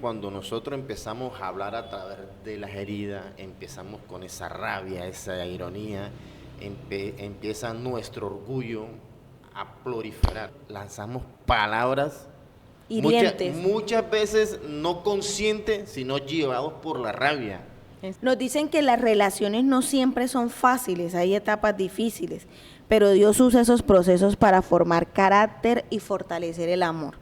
Cuando nosotros empezamos a hablar a través de las heridas, empezamos con esa rabia, esa ironía, empieza nuestro orgullo a proliferar. Lanzamos palabras Hirientes. muchas veces no conscientes, sino llevados por la rabia. Nos dicen que las relaciones no siempre son fáciles, hay etapas difíciles, pero Dios usa esos procesos para formar carácter y fortalecer el amor.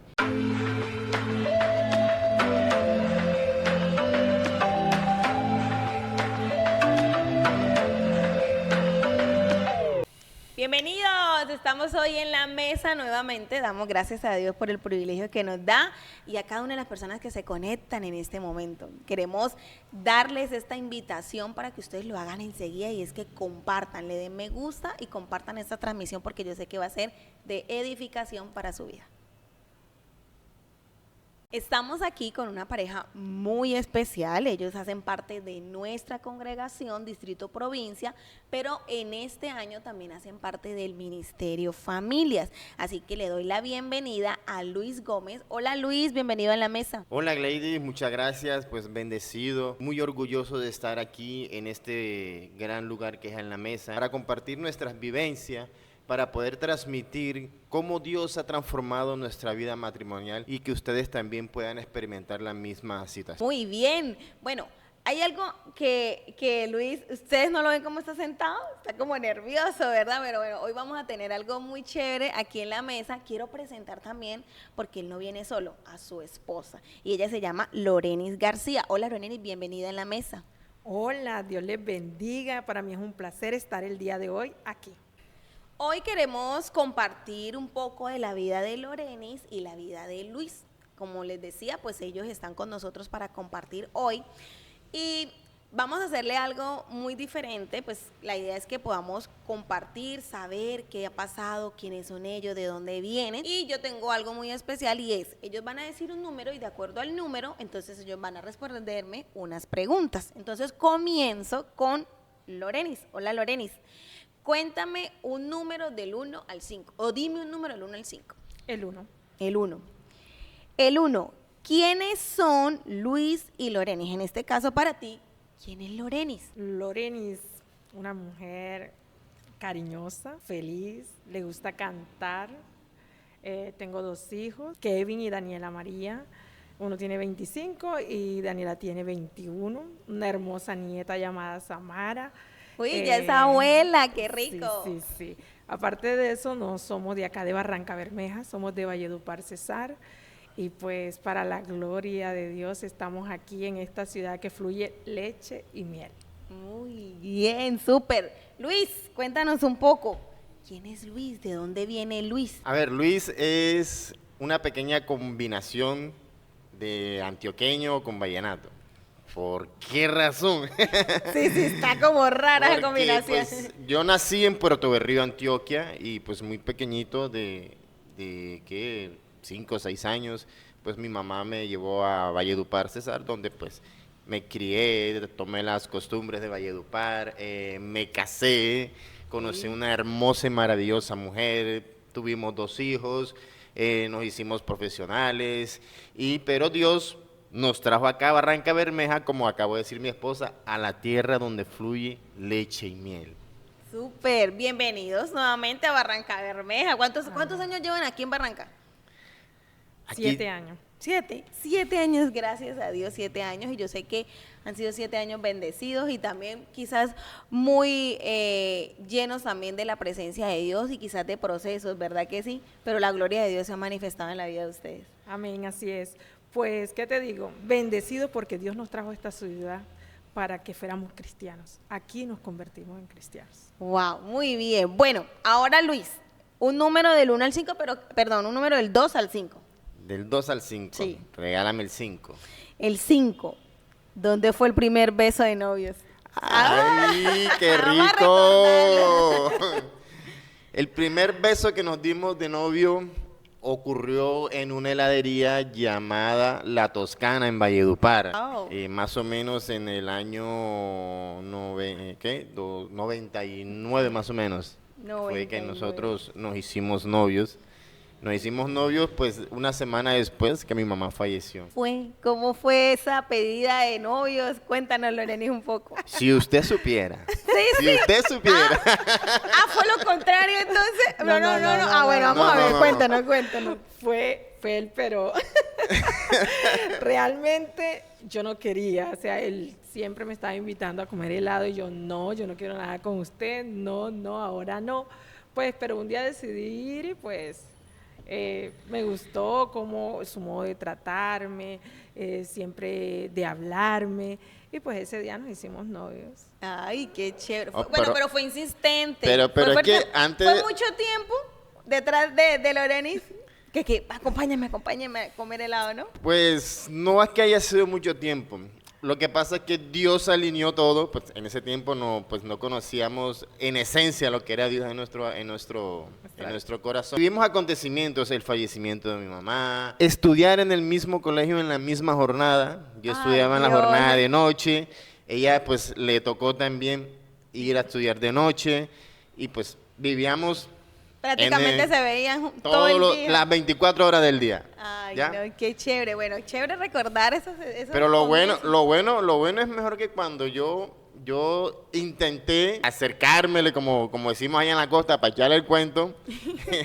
Bienvenidos, estamos hoy en la mesa nuevamente, damos gracias a Dios por el privilegio que nos da y a cada una de las personas que se conectan en este momento. Queremos darles esta invitación para que ustedes lo hagan enseguida y es que compartan, le den me gusta y compartan esta transmisión porque yo sé que va a ser de edificación para su vida. Estamos aquí con una pareja muy especial, ellos hacen parte de nuestra congregación, Distrito Provincia, pero en este año también hacen parte del Ministerio Familias, así que le doy la bienvenida a Luis Gómez. Hola Luis, bienvenido a la mesa. Hola Gleidy, muchas gracias, pues bendecido, muy orgulloso de estar aquí en este gran lugar que es En la Mesa, para compartir nuestras vivencias, para poder transmitir cómo Dios ha transformado nuestra vida matrimonial y que ustedes también puedan experimentar la misma situación. Muy bien, bueno, hay algo que Luis, ustedes no lo ven cómo está sentado, está como nervioso, ¿verdad? Pero bueno, hoy vamos a tener algo muy chévere aquí en la mesa. Quiero presentar también, porque él no viene solo, a su esposa, y ella se llama Lorenis García. Hola Lorenis, bienvenida en la mesa. Hola, Dios les bendiga. Para mí es un placer estar el día de hoy aquí. Hoy queremos compartir un poco de la vida de Lorenis y la vida de Luis. Como les decía, pues ellos están con nosotros para compartir hoy y vamos a hacerle algo muy diferente, pues la idea es que podamos compartir, saber qué ha pasado, quiénes son ellos, de dónde vienen. Y yo tengo algo muy especial y es, ellos van a decir un número y de acuerdo al número, entonces ellos van a responderme unas preguntas. Entonces comienzo con Lorenis. Hola Lorenis. Cuéntame un número del 1 al 5, o dime un número del 1 al 5. El 1. El 1. El 1. ¿Quiénes son Luis y Lorenis? En este caso para ti, ¿quién es Lorenis? Lorenis, una mujer cariñosa, feliz, le gusta cantar. Tengo 2 hijos, Kevin y Daniela María. Uno tiene 25 y Daniela tiene 21. Una hermosa nieta llamada Samara. Uy, ya es abuela, qué rico. Sí. Aparte de eso, no somos de acá de Barranca Bermeja, somos de Valledupar, Cesar. Y pues para la gloria de Dios estamos aquí en esta ciudad que fluye leche y miel. Muy bien, súper. Luis, cuéntanos un poco. ¿Quién es Luis? ¿De dónde viene Luis? A ver, Luis es una pequeña combinación de antioqueño con vallenato. ¿Por qué razón? Sí, está como rara la combinación. Pues, yo nací en Puerto Berrío, Antioquia, y pues muy pequeñito, de ¿qué? 5 o 6 años, pues mi mamá me llevó a Valledupar, Cesar, donde pues me crié, tomé las costumbres de Valledupar, me casé, conocí una hermosa y maravillosa mujer, tuvimos 2 hijos, nos hicimos profesionales, pero Dios nos trajo acá a Barranca Bermeja, como acabo de decir mi esposa, a la tierra donde fluye leche y miel. Súper, bienvenidos nuevamente a Barranca Bermeja. ¿Cuántos años llevan aquí en Barranca? Aquí, 7 años. 7 años, gracias a Dios, 7 años, y yo sé que han sido 7 años bendecidos y también quizás muy llenos también de la presencia de Dios y quizás de procesos, ¿verdad que sí? Pero la gloria de Dios se ha manifestado en la vida de ustedes. Amén, así es. Pues, ¿qué te digo? Bendecido porque Dios nos trajo a esta ciudad para que fuéramos cristianos. Aquí nos convertimos en cristianos. Wow, muy bien. Bueno, ahora Luis, un número del 1 al 5, un número del 2 al 5. Del 2 al 5, Sí. Regálame el 5. El 5, ¿dónde fue el primer beso de novios? ¡Ay, qué Vamos a rico! El primer beso que nos dimos de novio ocurrió en una heladería llamada La Toscana en Valledupar, Oh. más o menos en el año 99 más o menos. Fue que 99. nosotros nos hicimos novios Nos hicimos novios pues una semana después que mi mamá falleció. ¿Cómo fue esa pedida de novios? Cuéntanos, Lorenis, un poco. Si usted supiera. Sí, Si usted supiera. Fue lo contrario entonces. No. Bueno, vamos a ver, cuéntanos. Fue él, pero realmente yo no quería. O sea, él siempre me estaba invitando a comer helado y yo no quiero nada con usted, no, ahora no. Pues, pero un día decidí ir y pues me gustó como su modo de tratarme, siempre de hablarme, y pues ese día nos hicimos novios. Ay, qué chévere. Oh, Pero fue insistente. Pero Fue es fuerte. que antes... Fue mucho tiempo detrás de Lorenis. Que acompáñame a comer helado, ¿no? Pues no es que haya sido mucho tiempo. Lo que pasa es que Dios alineó todo, pues en ese tiempo no conocíamos en esencia lo que era Dios en nuestro corazón. Vivimos acontecimientos, el fallecimiento de mi mamá, estudiar en el mismo colegio en la misma jornada. Yo estudiaba en la Dios. jornada de noche, ella pues le tocó también ir a estudiar de noche y pues vivíamos Prácticamente se veían todo el día. las 24 horas del día. Ay, ¿ya? no, qué chévere. Bueno, chévere recordar esos Pero lo comienzos. bueno es mejor que cuando yo intenté acercármele, como decimos allá en la costa, para echarle el cuento,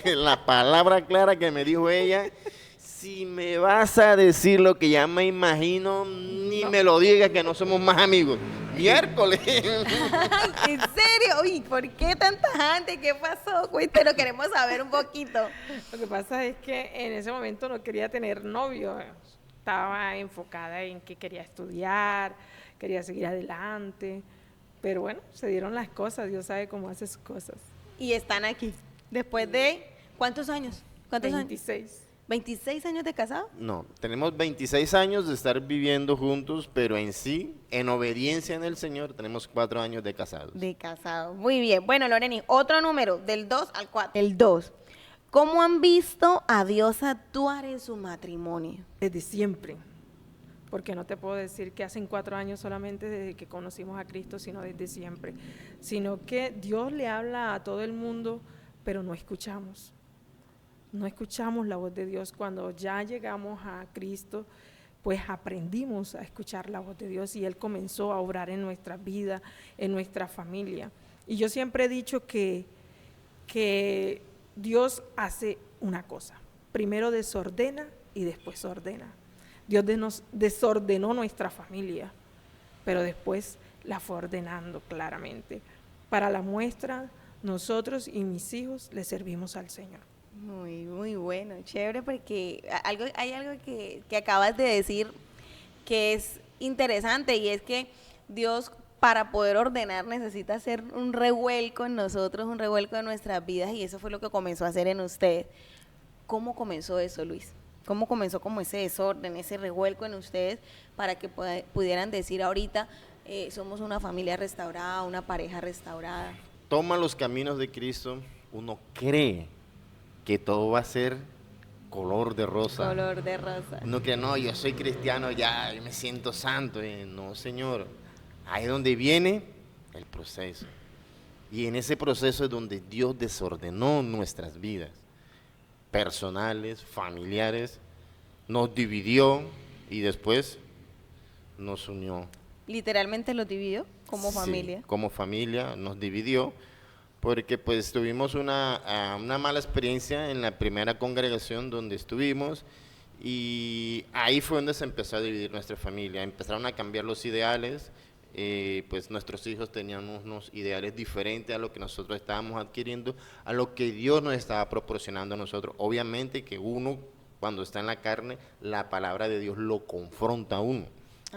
la palabra clara que me dijo ella, si me vas a decir lo que ya me imagino, ni me lo digas que no somos más amigos. Miércoles. Ay, ¿en serio? Uy, ¿por qué tanta gente? ¿Qué pasó? Cuéntanos, queremos saber un poquito. Lo que pasa es que en ese momento no quería tener novio, estaba enfocada en que quería estudiar, quería seguir adelante, pero bueno, se dieron las cosas, Dios sabe cómo hace sus cosas. Y están aquí. Después de, ¿cuántos años? 26. 26 años de casado. No, tenemos 26 años de estar viviendo juntos, pero en sí, en obediencia en el Señor, tenemos 4 años de casados. De casado. Muy bien. Bueno, Loreni, otro número, del 2 al 4. El 2. ¿Cómo han visto a Dios actuar en su matrimonio? Desde siempre, porque no te puedo decir que hacen 4 años solamente desde que conocimos a Cristo, sino desde siempre, sino que Dios le habla a todo el mundo, pero no escuchamos la voz de Dios. Cuando ya llegamos a Cristo, pues aprendimos a escuchar la voz de Dios y Él comenzó a obrar en nuestra vida, en nuestra familia. Y yo siempre he dicho que Dios hace una cosa, primero desordena y después ordena. Dios nos desordenó nuestra familia, pero después la fue ordenando claramente. Para la muestra, nosotros y mis hijos le servimos al Señor. Muy bueno, chévere, porque hay algo que acabas de decir que es interesante, y es que Dios, para poder ordenar, necesita hacer un revuelco en nosotros, un revuelco en nuestras vidas, y eso fue lo que comenzó a hacer en ustedes. ¿Cómo comenzó eso, Luis? ¿Cómo comenzó como ese desorden, ese revuelco en ustedes para que pudieran decir ahorita somos una familia restaurada, una pareja restaurada? Toma los caminos de Cristo, uno cree que todo va a ser color de rosa. Color de rosa. No, que no, yo soy cristiano ya, yo me siento santo. No, Señor. Ahí es donde viene el proceso. Y en ese proceso es donde Dios desordenó nuestras vidas, personales, familiares, nos dividió y después nos unió. Literalmente los dividió como Sí, familia. como familia nos dividió. Porque pues tuvimos una mala experiencia en la primera congregación donde estuvimos, y ahí fue donde se empezó a dividir nuestra familia. Empezaron a cambiar los ideales, pues nuestros hijos tenían unos ideales diferentes a lo que nosotros estábamos adquiriendo, a lo que Dios nos estaba proporcionando a nosotros. Obviamente que uno, cuando está en la carne, la palabra de Dios lo confronta a uno,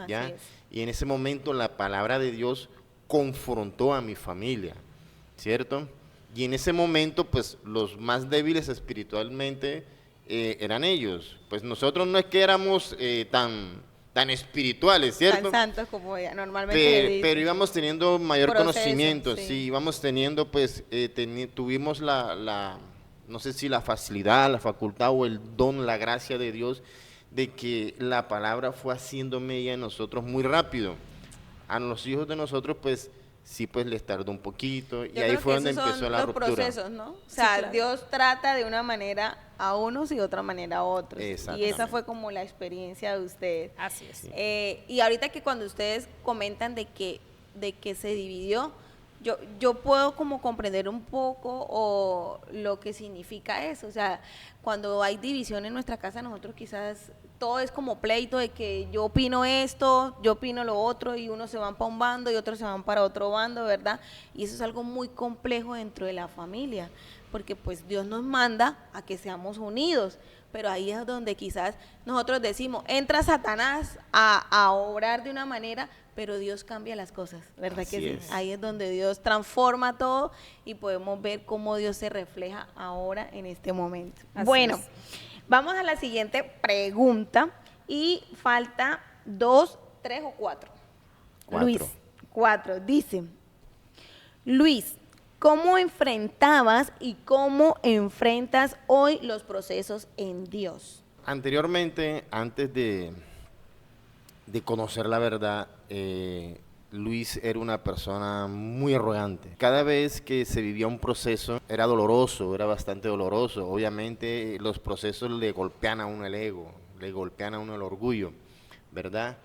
¿ya? Así es. Y en ese momento la palabra de Dios confrontó a mi familia, ¿cierto? Y en ese momento, pues, los más débiles espiritualmente eran ellos. Pues nosotros no es que éramos tan espirituales, ¿cierto? Tan santos como ella normalmente le dicen. Pero íbamos teniendo mayor Proceso, conocimiento, sí. sí, íbamos teniendo, pues, tuvimos no sé si la facilidad, la facultad o el don, la gracia de Dios, de que la palabra fue haciendo mella en nosotros muy rápido. A los hijos de nosotros, pues, sí pues les tardó un poquito y Yo ahí creo fue que donde esos son empezó la los ruptura. procesos, ¿no? O sea, claro. Dios trata de una manera a unos y de otra manera a otros. Y esa Exactamente. fue como la experiencia de ustedes. Así es. Y ahorita que cuando ustedes comentan de que se dividió, yo puedo como comprender un poco o lo que significa eso. O sea, cuando hay división en nuestra casa, nosotros quizás todo es como pleito de que yo opino esto, yo opino lo otro, y unos se van para un bando y otros se van para otro bando, ¿verdad? Y eso es algo muy complejo dentro de la familia, porque pues Dios nos manda a que seamos unidos, pero ahí es donde quizás nosotros decimos, entra Satanás a obrar de una manera, pero Dios cambia las cosas, ¿verdad Así que sí? es. Ahí es donde Dios transforma todo y podemos ver cómo Dios se refleja ahora en este momento. Así Bueno, es. vamos a la siguiente pregunta y falta 2, 3 o 4. 4. Luis, 4. Dice, Luis, ¿cómo enfrentabas y cómo enfrentas hoy los procesos en Dios? Anteriormente, antes de conocer la verdad, Luis era una persona muy arrogante. Cada vez que se vivía un proceso era doloroso, era bastante doloroso. Obviamente los procesos le golpean a uno el ego, le golpean a uno el orgullo, ¿verdad?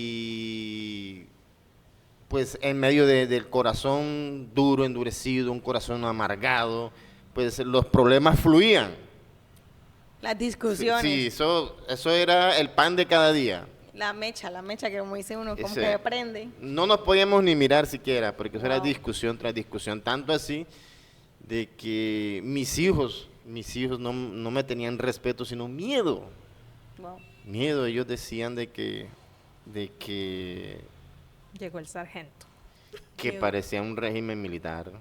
Y pues en medio del corazón duro, endurecido, un corazón amargado, pues los problemas fluían. Las discusiones. Sí, eso era el pan de cada día. La mecha, que como dice uno, como Ese- que prende. No nos podíamos ni mirar siquiera, porque eso era Wow. discusión tras discusión, tanto así de que mis hijos no me tenían respeto, sino miedo. Wow. Miedo, ellos decían de que Llegó el sargento. Qué- parecía un régimen militar.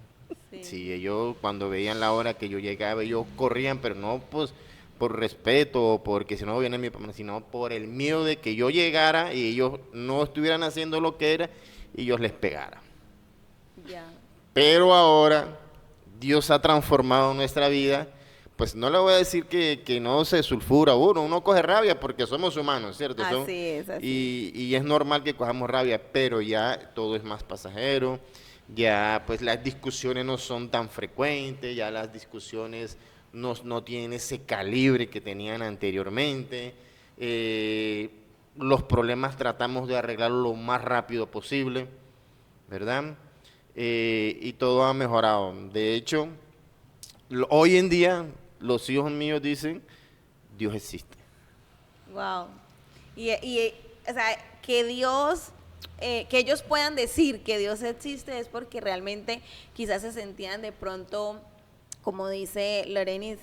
Sí. Sí, ellos cuando veían la hora que yo llegaba, ellos corrían, pero no pues por respeto o porque si no viene mi papá, sino por el miedo de que yo llegara y ellos no estuvieran haciendo lo que era y yo les pegara. Ya. Pero ahora Dios ha transformado nuestra vida, pues no le voy a decir que no se sulfura uno coge rabia porque somos humanos, ¿cierto? Así es, así. Y es normal que cojamos rabia, pero ya todo es más pasajero, ya pues las discusiones no son tan frecuentes, ya las discusiones no tienen ese calibre que tenían anteriormente, los problemas tratamos de arreglarlo lo más rápido posible, ¿verdad? Y todo ha mejorado. De hecho, hoy en día los hijos míos dicen, Dios existe. Wow. O sea, que Dios, que ellos puedan decir que Dios existe es porque realmente quizás se sentían de pronto, como dice Lorenis,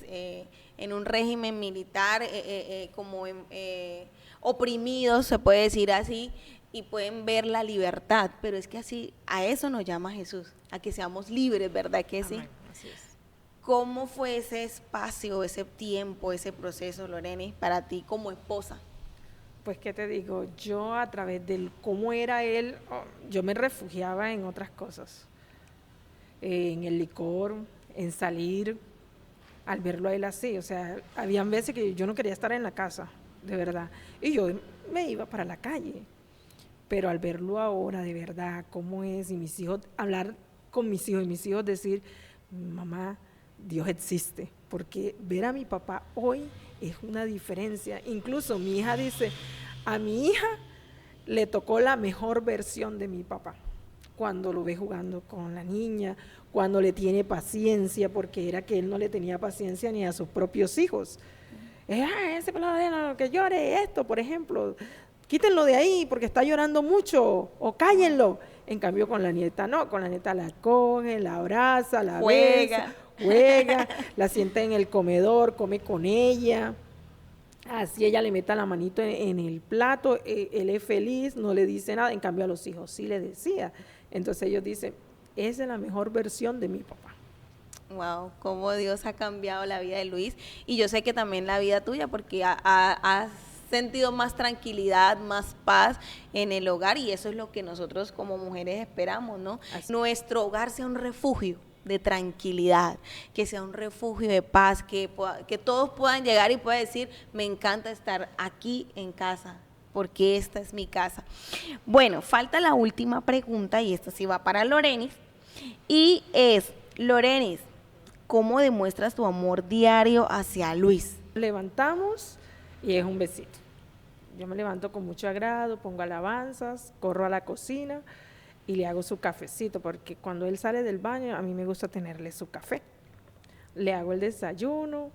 en un régimen militar, como oprimidos, se puede decir así, y pueden ver la libertad, pero es que así, a eso nos llama Jesús, a que seamos libres, ¿verdad que sí? Amén. Así es. ¿Cómo fue ese espacio, ese tiempo, ese proceso, Loreni, para ti como esposa? Pues, ¿qué te digo? Yo a través del cómo era él, yo me refugiaba en otras cosas. En el licor, en salir, al verlo a él así. O sea, habían veces que yo no quería estar en la casa, de verdad. Y yo me iba para la calle. Pero al verlo ahora, de verdad, cómo es, y mis hijos, hablar con mis hijos, y mis hijos decir, mamá, Dios existe. Porque ver a mi papá hoy es una diferencia. Incluso mi hija dice, a mi hija le tocó la mejor versión de mi papá. Cuando lo ve jugando con la niña, cuando le tiene paciencia, porque era que él no le tenía paciencia ni a sus propios hijos. Ese pelado que llore esto, por ejemplo, quítenlo de ahí porque está llorando mucho, o cállenlo. En cambio con la nieta no, con la nieta la coge, la abraza, la besa, juega, la sienta en el comedor, come con ella. Así ella le meta la manito en el plato, él es feliz, no le dice nada. En cambio a los hijos sí le decía. Entonces ellos dicen, esa es la mejor versión de mi papá. Wow, cómo Dios ha cambiado la vida de Luis, y yo sé que también la vida tuya, porque has sentido más tranquilidad, más paz en el hogar, y eso es lo que nosotros como mujeres esperamos, ¿no? Así. Nuestro hogar sea un refugio de tranquilidad, que sea un refugio de paz, que todos puedan llegar y puedan decir, me encanta estar aquí en casa, porque esta es mi casa. Bueno, falta la última pregunta y esta sí va para Lorenis. Y es, Lorenis, ¿cómo demuestras tu amor diario hacia Luis? Levantamos y es un besito. Yo me levanto con mucho agrado, pongo alabanzas, corro a la cocina y le hago su cafecito, porque cuando él sale del baño a mí me gusta tenerle su café. Le hago el desayuno,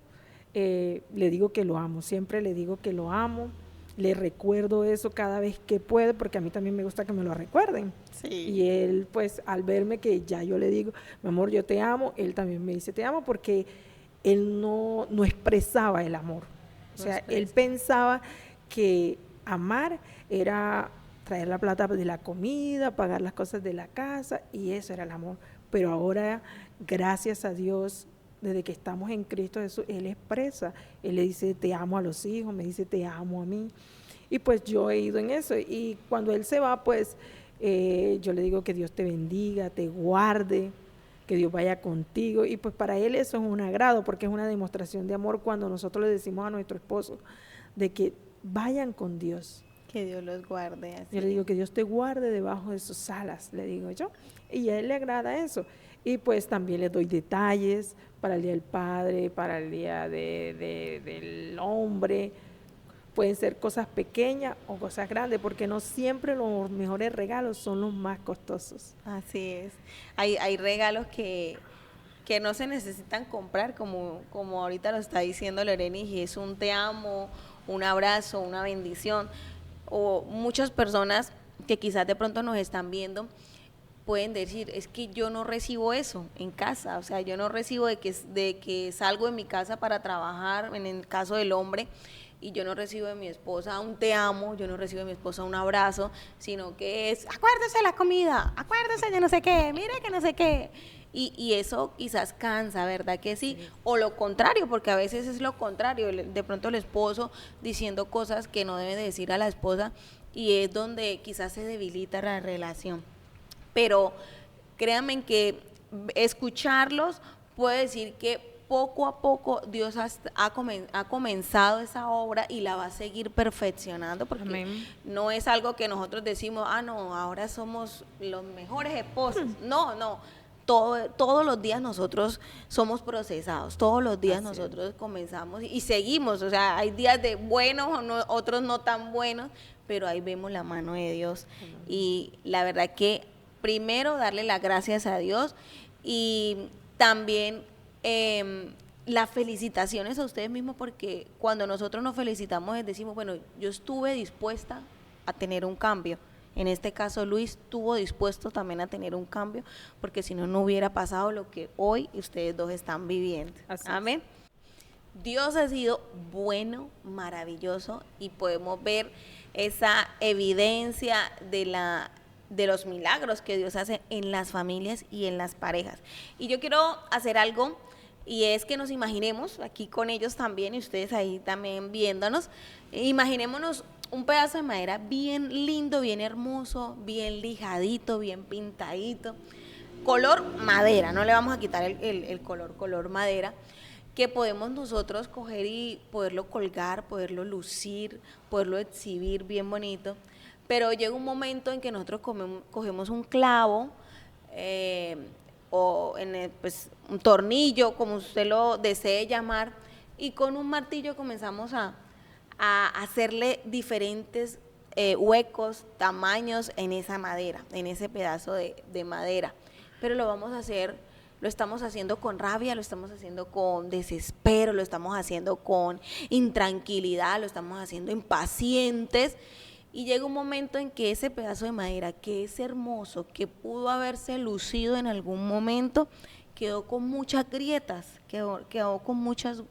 le digo que lo amo, siempre le digo que lo amo, le recuerdo eso cada vez que puedo, porque a mí también me gusta que me lo recuerden. Sí. Y él, pues, al verme que ya yo le digo, mi amor, yo te amo, él también me dice te amo, porque él no expresaba el amor. O sea, él pensaba que amar era traer la plata de la comida, pagar las cosas de la casa, y eso era el amor. Pero ahora, gracias a Dios, desde que estamos en Cristo Jesús, Él expresa, Él le dice te amo a los hijos, me dice te amo a mí. Y pues yo he ido en eso. Y cuando Él se va, pues yo le digo que Dios te bendiga, te guarde, que Dios vaya contigo. Y pues para Él eso es un agrado, porque es una demostración de amor cuando nosotros le decimos a nuestro esposo de que vayan con Dios. Que Dios los guarde. Así. Yo le digo que Dios te guarde debajo de sus alas, le digo yo. Y a Él le agrada eso. Y pues también le doy detalles para el Día del Padre, para el Día del Hombre. Pueden ser cosas pequeñas o cosas grandes, porque no siempre los mejores regalos son los más costosos. Así es. Hay regalos que no se necesitan comprar, como ahorita lo está diciendo Lorenis, y es un te amo, un abrazo, una bendición. O muchas personas que quizás de pronto nos están viendo pueden decir, es que yo no recibo eso en casa, o sea, yo no recibo de que salgo de mi casa para trabajar, en el caso del hombre, y yo no recibo de mi esposa un te amo, yo no recibo de mi esposa un abrazo, sino que es, acuérdese de la comida, acuérdese de no sé qué, mire que no sé qué. Y eso quizás cansa, ¿verdad que sí? O lo contrario, porque a veces es lo contrario, de pronto el esposo diciendo cosas que no debe decir a la esposa, y es donde quizás se debilita la relación. Pero créanme que escucharlos puede decir que poco a poco Dios ha comenzado esa obra y la va a seguir perfeccionando, porque Amén. No es algo que nosotros decimos, no, ahora somos los mejores esposos. No. Todos los días nosotros somos procesados, todos los días nosotros comenzamos y seguimos, o sea, hay días de buenos, otros no tan buenos, pero ahí vemos la mano de Dios. Y la verdad que primero darle las gracias a Dios y también las felicitaciones a ustedes mismos, porque cuando nosotros nos felicitamos decimos, bueno, yo estuve dispuesta a tener un cambio. En este caso Luis estuvo dispuesto también a tener un cambio, porque si no, no hubiera pasado lo que hoy ustedes dos están viviendo. Amén. Dios ha sido bueno, maravilloso, y podemos ver esa evidencia de los milagros que Dios hace en las familias y en las parejas. Y yo quiero hacer algo, y es que nos imaginemos, aquí con ellos también, y ustedes ahí también viéndonos, imaginémonos un pedazo de madera bien lindo, bien hermoso, bien lijadito, bien pintadito, color madera, no le vamos a quitar el color madera, que podemos nosotros coger y poderlo colgar, poderlo lucir, poderlo exhibir bien bonito. Pero llega un momento en que nosotros cogemos un clavo o pues, un tornillo, como usted lo desee llamar, y con un martillo comenzamos a hacerle diferentes huecos, tamaños en esa madera, en ese pedazo de madera. Pero lo estamos haciendo con rabia, lo estamos haciendo con desespero, lo estamos haciendo con intranquilidad, lo estamos haciendo impacientes. Y llega un momento en que ese pedazo de madera, que es hermoso, que pudo haberse lucido en algún momento, quedó con muchas grietas, quedó con muchos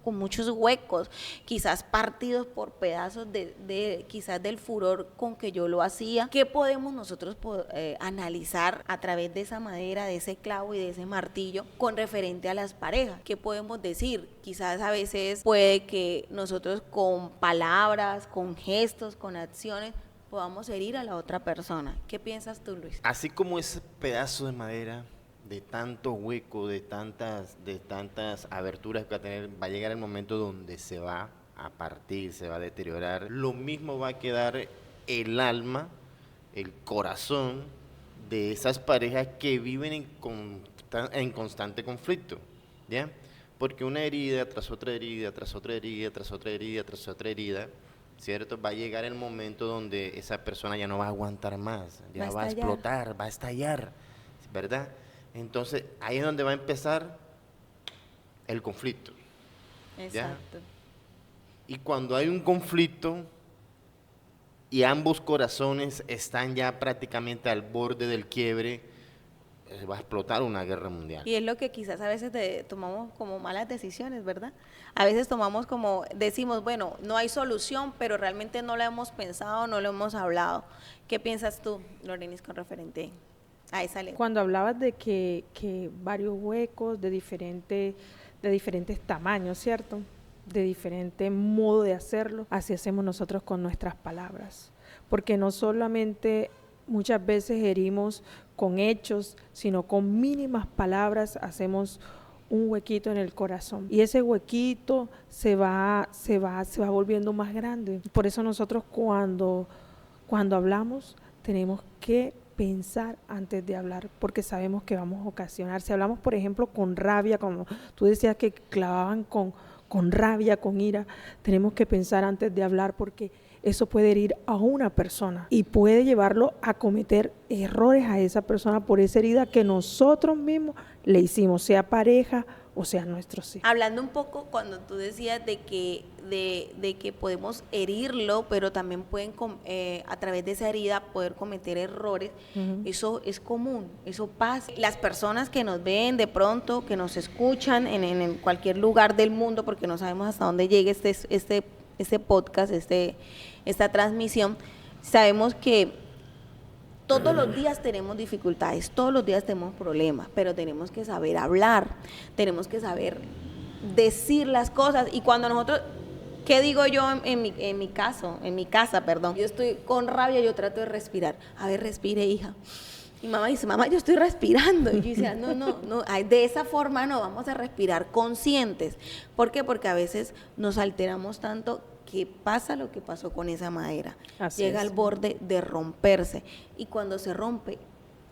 huecos, quizás partidos por pedazos quizás del furor con que yo lo hacía. ¿Qué podemos nosotros analizar a través de esa madera, de ese clavo y de ese martillo con referente a las parejas? ¿Qué podemos decir? Quizás a veces puede que nosotros con palabras, con gestos, con acciones, podamos herir a la otra persona. ¿Qué piensas tú, Luis? Así como ese pedazo de madera, de tanto hueco, de tantas aberturas que va a tener, va a llegar el momento donde se va a partir, se va a deteriorar. Lo mismo va a quedar el alma, el corazón de esas parejas que viven en constante conflicto, ¿ya? Porque una herida tras otra herida, tras otra herida, tras otra herida, tras otra herida, ¿cierto? Va a llegar el momento donde esa persona ya no va a aguantar más, ya va a explotar, va a estallar, ¿verdad? Entonces, ahí es donde va a empezar el conflicto. Exacto. ¿Ya? Y cuando hay un conflicto y ambos corazones están ya prácticamente al borde del quiebre, va a explotar una guerra mundial. Y es lo que quizás a veces tomamos como malas decisiones, ¿verdad? A veces tomamos como, decimos, bueno, no hay solución, pero realmente no lo hemos pensado, no lo hemos hablado. ¿Qué piensas tú, Lorenis, con referente a esa ley? Cuando hablabas de que varios huecos de diferentes tamaños, ¿cierto? De diferente modo de hacerlo, así hacemos nosotros con nuestras palabras. Porque no solamente muchas veces herimos con hechos, sino con mínimas palabras hacemos un huequito en el corazón. Y ese huequito se va volviendo más grande. Por eso nosotros cuando hablamos tenemos que pensar antes de hablar, porque sabemos que vamos a ocasionar. Si hablamos, por ejemplo, con rabia, como tú decías que clavaban con rabia, con ira, tenemos que pensar antes de hablar, porque eso puede herir a una persona y puede llevarlo a cometer errores a esa persona por esa herida que nosotros mismos le hicimos, sea pareja o sea nuestros hijos. Hablando un poco cuando tú decías de que podemos herirlo, pero también pueden a través de esa herida poder cometer errores, eso es común, eso pasa. Las personas que nos ven de pronto, que nos escuchan en cualquier lugar del mundo, porque no sabemos hasta dónde llegue este podcast, esta transmisión, sabemos que todos los días tenemos dificultades, todos los días tenemos problemas, pero tenemos que saber hablar, tenemos que saber decir las cosas. Y cuando nosotros, ¿qué digo yo en mi casa? Yo estoy con rabia, yo trato de respirar. A ver, respire, hija. Y mamá dice, mamá, yo estoy respirando. Y yo decía, no, de esa forma no, vamos a respirar conscientes. ¿Por qué? Porque a veces nos alteramos tanto que pasa lo que pasó con esa madera. Llega al borde de romperse. Y cuando se rompe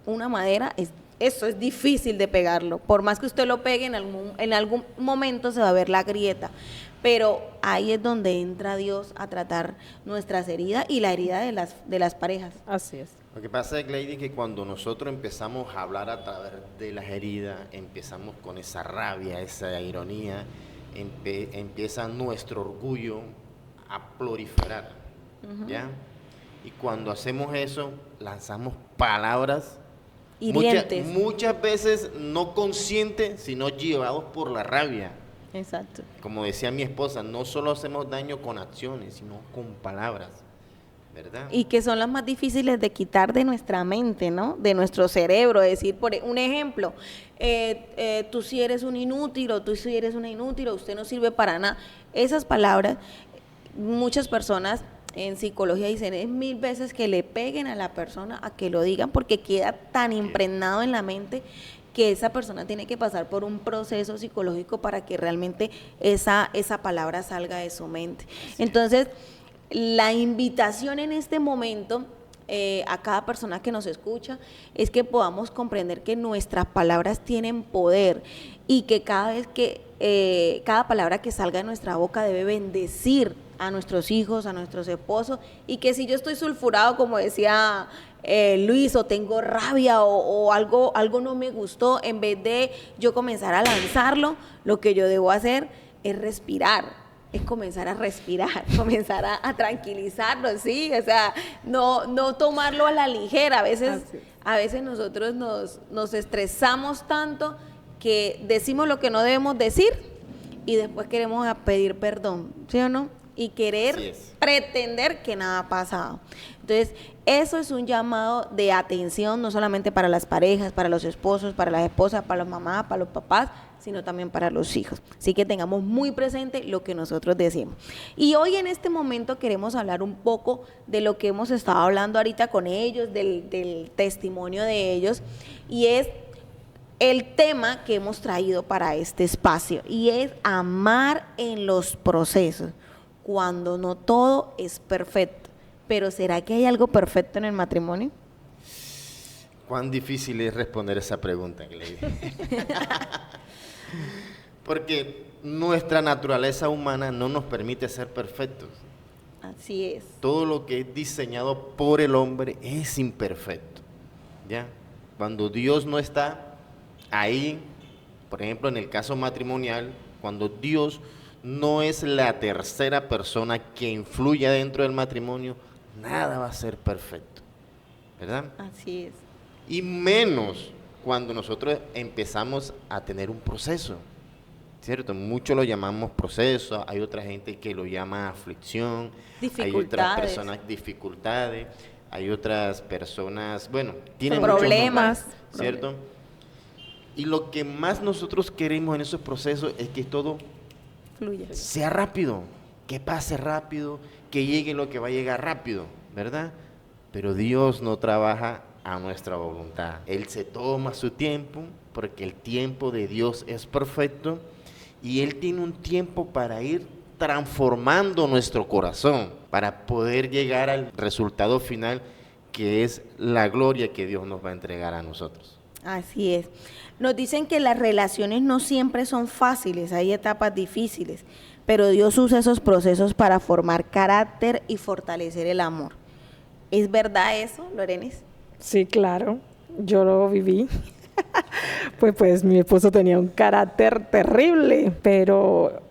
una madera, eso es difícil de pegarlo. Por más que usted lo pegue, en algún momento se va a ver la grieta. Pero ahí es donde entra Dios a tratar nuestras heridas y la herida de las parejas. Así es. Lo que pasa es, Lady, que cuando nosotros empezamos a hablar a través de las heridas, empezamos con esa rabia, esa ironía, empieza nuestro orgullo a proliferar, ¿ya? Y cuando hacemos eso, lanzamos palabras hirientes. Muchas veces no conscientes, sino llevados por la rabia. Exacto. Como decía mi esposa, no solo hacemos daño con acciones, sino con palabras, ¿verdad? Y que son las más difíciles de quitar de nuestra mente, ¿no? De nuestro cerebro. Decir, por un ejemplo, tú sí eres un inútil, o tú sí eres una inútil, o usted no sirve para nada. Esas palabras, muchas personas en psicología dicen, es 1000 veces que le peguen a la persona a que lo digan, porque queda tan impregnado en la mente que esa persona tiene que pasar por un proceso psicológico para que realmente esa palabra salga de su mente. Entonces, la invitación en este momento a cada persona que nos escucha es que podamos comprender que nuestras palabras tienen poder y que cada palabra que salga de nuestra boca debe bendecir a nuestros hijos, a nuestros esposos, y que si yo estoy sulfurado, como decía Luis, o tengo rabia o algo no me gustó, en vez de yo comenzar a lanzarlo, lo que yo debo hacer es respirar, es comenzar a respirar, comenzar a tranquilizarlo, ¿sí? O sea, no tomarlo a la ligera. A veces nosotros nos estresamos tanto que decimos lo que no debemos decir y después queremos pedir perdón, ¿sí o no? Y querer pretender que nada ha pasado. Entonces, eso es un llamado de atención, no solamente para las parejas, para los esposos, para las esposas, para las mamás, para los papás, sino también para los hijos. Así que tengamos muy presente lo que nosotros decimos. Y hoy en este momento queremos hablar un poco de lo que hemos estado hablando ahorita con ellos, del testimonio de ellos, y es el tema que hemos traído para este espacio, y es amar en los procesos, cuando no todo es perfecto, pero ¿será que hay algo perfecto en el matrimonio? Cuán difícil es responder esa pregunta, Gleidy. Porque nuestra naturaleza humana no nos permite ser perfectos. Así es. Todo lo que es diseñado por el hombre es imperfecto, ¿ya? Cuando Dios no está ahí, por ejemplo, en el caso matrimonial, cuando Dios no es la tercera persona que influye dentro del matrimonio, nada va a ser perfecto, ¿verdad? Así es. Y menos cuando nosotros empezamos a tener un proceso, ¿cierto? Muchos lo llamamos proceso, hay otra gente que lo llama aflicción, hay otras personas dificultades, hay otras personas, bueno, tienen problemas, muchos nombres, ¿cierto? Y lo que más nosotros queremos en esos procesos es que todo fluye, sea rápido, que pase rápido, que llegue lo que va a llegar rápido, ¿verdad? Pero Dios no trabaja a nuestra voluntad. Él se toma su tiempo, porque el tiempo de Dios es perfecto, y Él tiene un tiempo para ir transformando nuestro corazón, para poder llegar al resultado final, que es la gloria que Dios nos va a entregar a nosotros. Así es. Nos dicen que las relaciones no siempre son fáciles, hay etapas difíciles, pero Dios usa esos procesos para formar carácter y fortalecer el amor. ¿Es verdad eso, Lorenis? Sí, claro, yo lo viví. Pues mi esposo tenía un carácter terrible, pero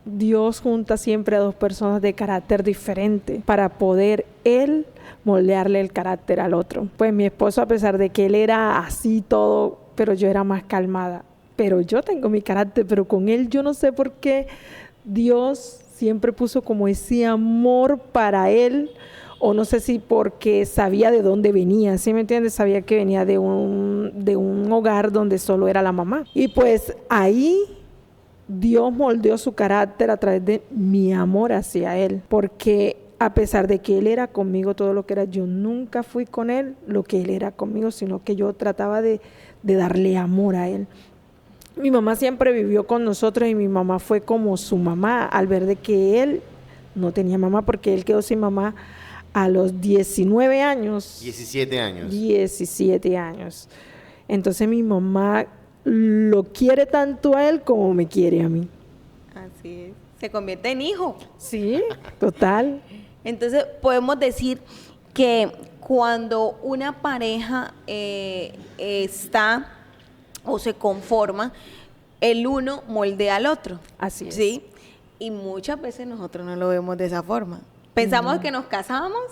Dios junta siempre a dos personas de carácter diferente para poder él moldearle el carácter al otro. Pues mi esposo, a pesar de que él era así todo, pero yo era más calmada. Pero yo tengo mi carácter, pero con él yo no sé por qué Dios siempre puso como ese amor para él, o no sé si porque sabía de dónde venía, ¿sí me entiendes? Sabía que venía de un hogar donde solo era la mamá. Y pues ahí Dios moldeó su carácter a través de mi amor hacia él, porque a pesar de que él era conmigo todo lo que era, yo nunca fui con él lo que él era conmigo, sino que yo trataba de darle amor a él. Mi mamá siempre vivió con nosotros y mi mamá fue como su mamá al ver de que él no tenía mamá, porque él quedó sin mamá a los 19 años. 17 años. 17 años. Entonces mi mamá lo quiere tanto a él como me quiere a mí. Así es. Se convierte en hijo. Sí, total. Entonces podemos decir que cuando una pareja está o se conforma, el uno moldea al otro. Así es. ¿Sí? Y muchas veces nosotros no lo vemos de esa forma. Pensamos que nos casamos,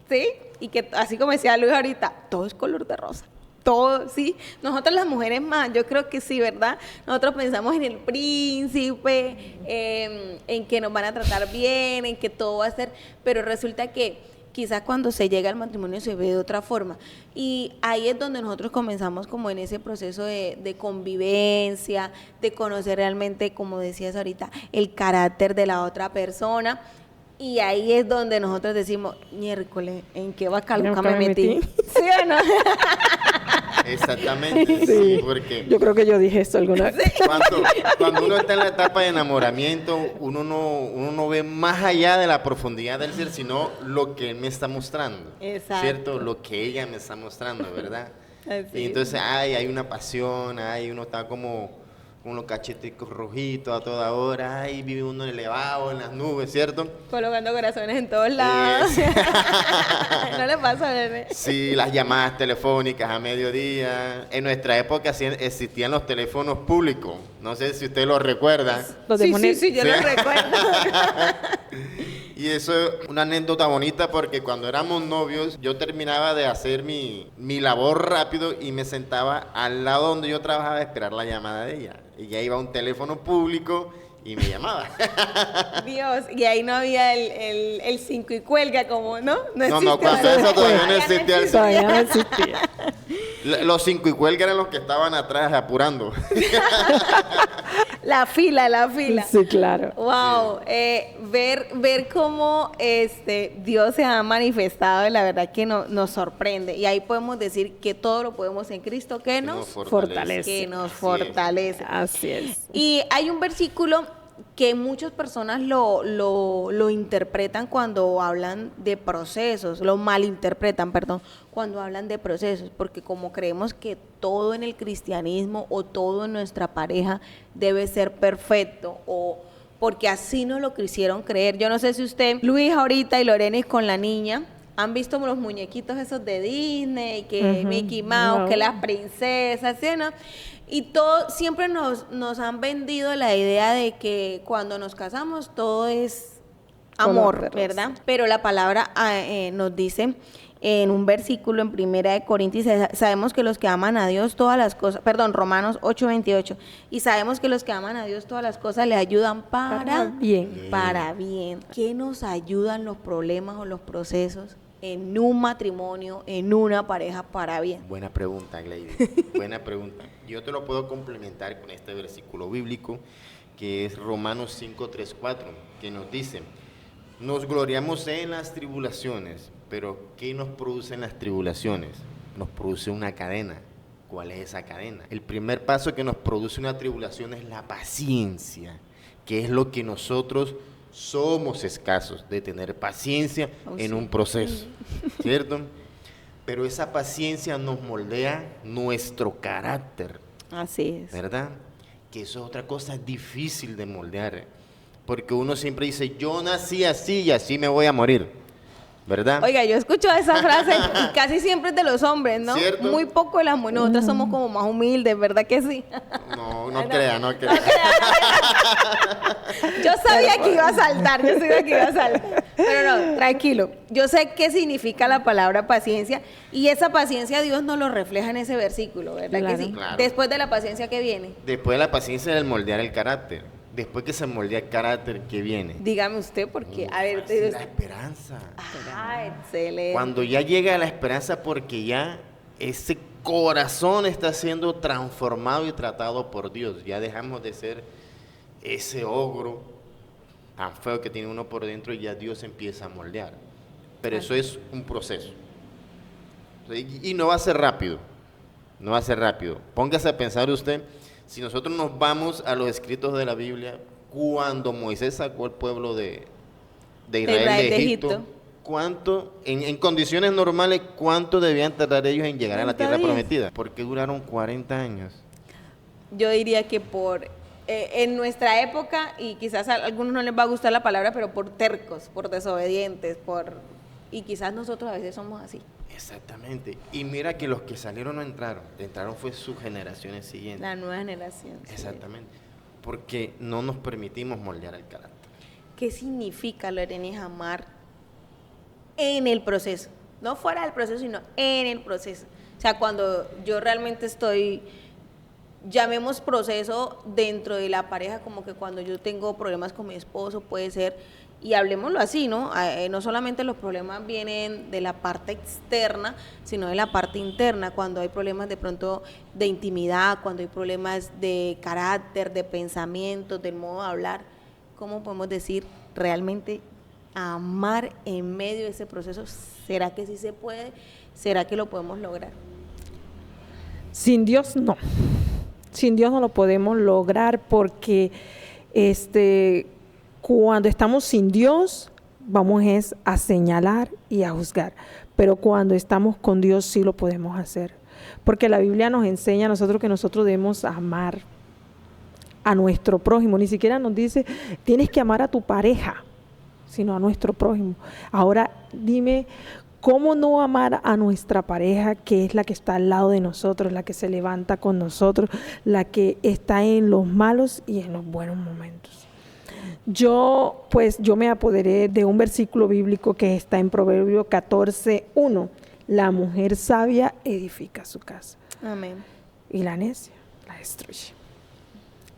¿sí? Y que, así como decía Luis ahorita, todo es color de rosa. Todo, ¿sí? Nosotras las mujeres más, yo creo que sí, ¿verdad? Nosotros pensamos en el príncipe, en que nos van a tratar bien, en que todo va a ser, pero resulta que quizás cuando se llega al matrimonio se ve de otra forma. Y ahí es donde nosotros comenzamos como en ese proceso de convivencia, de conocer realmente, como decías ahorita, el carácter de la otra persona. Y ahí es donde nosotros decimos, miércoles, ¿en qué vacaluca me metí? ¿Sí o no? Exactamente, Sí, porque yo creo que yo dije esto alguna vez. cuando uno está en la etapa de enamoramiento, uno no ve más allá de la profundidad del ser, sino lo que él me está mostrando. Exacto. ¿Cierto? Lo que ella me está mostrando, ¿verdad? Así Y entonces, hay una pasión, uno está como con los cacheticos rojitos a toda hora, vive uno elevado en las nubes, ¿cierto? Colocando corazones en todos lados. ¿No le pasa, bebé? Sí, las llamadas telefónicas a mediodía. En nuestra época sí existían los teléfonos públicos. No sé si usted lo recuerda. Sí, yo lo recuerdo. Y eso es una anécdota bonita porque cuando éramos novios, yo terminaba de hacer mi labor rápido y me sentaba al lado donde yo trabajaba a esperar la llamada de ella. Y ya iba a un teléfono público y me llamaba. Dios, y ahí no había el 5 y cuelga, como, ¿no? No, cuando eso todavía no existía. Todavía no existía. Los 5 y cuelga eran los que estaban atrás apurando. La fila. Sí, claro. Wow, ver cómo Dios se ha manifestado, la verdad que nos sorprende. Y ahí podemos decir que todo lo podemos en Cristo que nos fortalece. Que nos fortalece. Así es. Y hay un versículo que muchas personas lo interpretan cuando hablan de procesos, lo malinterpretan, perdón, cuando hablan de procesos, porque como creemos que todo en el cristianismo o todo en nuestra pareja debe ser perfecto, o porque así nos lo quisieron creer. Yo no sé si usted, Luis ahorita y Lorenis con la niña, han visto los muñequitos esos de Disney, que Mickey Mouse, que las princesas, ¿sí, no? Y todo, siempre nos han vendido la idea de que cuando nos casamos todo es amor, ¿verdad? Pero la palabra nos dice en un versículo en 1 Corintios, sabemos que los que aman a Dios todas las cosas, Romanos 8:28, y sabemos que los que aman a Dios todas las cosas le ayudan para bien. Para bien. ¿Qué nos ayudan los problemas o los procesos en un matrimonio, en una pareja para bien? Buena pregunta, Glady. Buena pregunta. Yo te lo puedo complementar con este versículo bíblico que es Romanos 5:3-4, que nos dice: nos gloriamos en las tribulaciones, pero ¿qué nos producen las tribulaciones? Nos produce una cadena. ¿Cuál es esa cadena? El primer paso que nos produce una tribulación es la paciencia, que es lo que nosotros somos escasos, de tener paciencia en un proceso, ¿cierto? Pero esa paciencia nos moldea nuestro carácter. Así es. ¿Verdad? Que eso es otra cosa difícil de moldear, porque uno siempre dice, yo nací así y así me voy a morir, ¿verdad? Oiga, yo escucho esa frase y casi siempre es de los hombres, ¿no? ¿Cierto? Muy poco de las mujeres. Nosotras somos como más humildes, ¿verdad que sí? No crea. Yo sabía que iba a saltar, Pero no, tranquilo. Yo sé qué significa la palabra paciencia y esa paciencia Dios nos lo refleja en ese versículo, ¿verdad que sí? Claro. Después de la paciencia, ¿qué viene? Después de la paciencia del moldear el carácter. Después que se moldea el carácter, ¿qué viene? Dígame usted, porque, a ver... La esperanza. Ah, excelente. Cuando ya llega la esperanza, porque ya ese corazón está siendo transformado y tratado por Dios. Ya dejamos de ser ese ogro tan feo que tiene uno por dentro y ya Dios empieza a moldear. Pero eso es un proceso. Y no va a ser rápido. No va a ser rápido. Póngase a pensar usted, si nosotros nos vamos a los escritos de la Biblia, cuando Moisés sacó al pueblo de Israel de Egipto, ¿cuánto, en condiciones normales, cuánto debían tardar ellos en llegar a la tierra prometida? ¿Por qué duraron 40 años? Yo diría que en nuestra época, y quizás a algunos no les va a gustar la palabra, pero por tercos, por desobedientes, y quizás nosotros a veces somos así. Exactamente. Y mira que los que salieron no entraron fue sus generaciones siguientes. La nueva generación. Exactamente. Sí. Porque no nos permitimos moldear el carácter. ¿Qué significa, Lorenis, amar en el proceso? No fuera del proceso, sino en el proceso. O sea, cuando yo realmente estoy, llamemos proceso dentro de la pareja, como que cuando yo tengo problemas con mi esposo, puede ser, y hablemoslo así, ¿no? No solamente los problemas vienen de la parte externa, sino de la parte interna, cuando hay problemas de pronto de intimidad, cuando hay problemas de carácter, de pensamiento, del modo de hablar. ¿Cómo podemos decir realmente amar en medio de ese proceso? ¿Será que sí se puede? ¿Será que lo podemos lograr? Sin Dios no. Sin Dios no lo podemos lograr porque cuando estamos sin Dios vamos a señalar y a juzgar. Pero cuando estamos con Dios sí lo podemos hacer. Porque la Biblia nos enseña a nosotros que nosotros debemos amar a nuestro prójimo. Ni siquiera nos dice, tienes que amar a tu pareja, sino a nuestro prójimo. Ahora, dime, ¿cómo no amar a nuestra pareja, que es la que está al lado de nosotros, la que se levanta con nosotros, la que está en los malos y en los buenos momentos? Yo me apoderé de un versículo bíblico que está en Proverbios 14:1. La mujer sabia edifica su casa. Amén. Y la necia la destruye.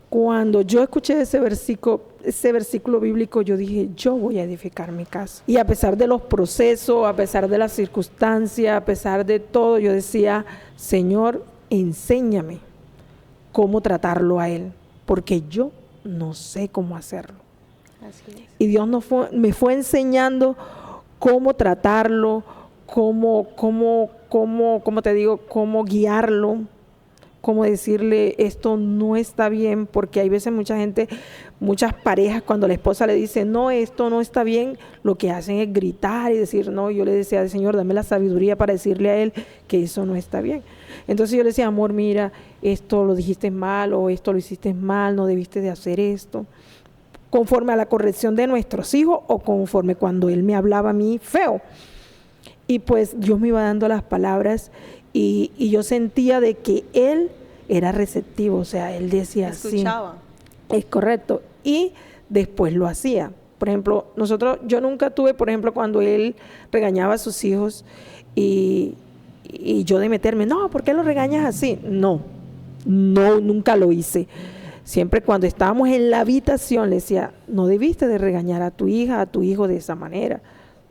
Cuando yo escuché ese versículo bíblico, yo dije, yo voy a edificar mi casa. Y a pesar de los procesos, a pesar de las circunstancias, a pesar de todo, yo decía, Señor, enséñame cómo tratarlo a Él, porque yo no sé cómo hacerlo. Así es. Y Dios me fue enseñando cómo tratarlo, cómo guiarlo, cómo decirle esto no está bien, porque hay veces mucha gente, muchas parejas, cuando la esposa le dice, no, esto no está bien, lo que hacen es gritar y decir, no, yo le decía al Señor, dame la sabiduría para decirle a él que eso no está bien. Entonces yo le decía, amor, mira, esto lo dijiste mal o esto lo hiciste mal, no debiste de hacer esto, conforme a la corrección de nuestros hijos o conforme cuando él me hablaba a mí feo. Y pues Dios me iba dando las palabras y yo sentía de que él era receptivo, o sea, él decía Escuchaba. sí, es correcto, y después lo hacía. Por ejemplo, yo nunca tuve, por ejemplo, cuando él regañaba a sus hijos y yo de meterme, no, ¿por qué lo regañas así? No, nunca lo hice. Siempre cuando estábamos en la habitación le decía, no debiste de regañar a tu hija, a tu hijo de esa manera.